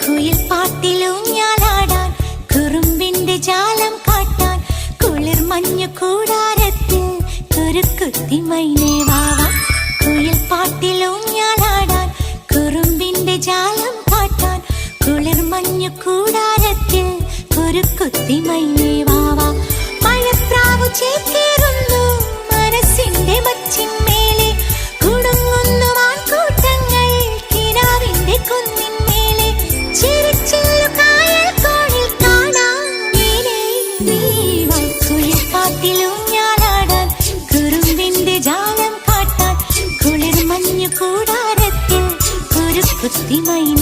കുയിൽ പാട്ടിലൂഞ്ഞാലാടാൻ കുറുമ്പിന്റെ ജാലം കാട്ടാൻ കുളിർ മഞ്ഞു കൂടാരത്തിൽ കുരുക്കുത്തി മൈനേ വാവാ. കുയിൽ പാട്ടിലൂഞ്ഞാലാടാൻ കുറുമ്പിന്റെ ജാലം കാട്ടാൻ കുളിർ മഞ്ഞു കൂടാരത്തിൽ കുരുക്കുത്തി മൈനേ വാവാ. മഴപ്രാവു ചേക്കേറുന്നു മനസ്സിന്റെ മച്ചിന്മേലെ കുടുങ്ങുന്നു വാൻകൂട്ടങ്ങൾ കിനാവിന്റെ കുന്നിന്മേലെ ചിരിച്ചില്ലു കായൽ കോണിൽ കാണാം നീലേ നീവാ. കുയിൽ പാട്ടിലൂഞ്ഞാലാടാൻ കുറുമ്പിന്റെ ജാലം കാട്ടാൻ കുളിർ മഞ്ഞു കൂടാരത്തിൽ കുരുക്കുത്തി മൈന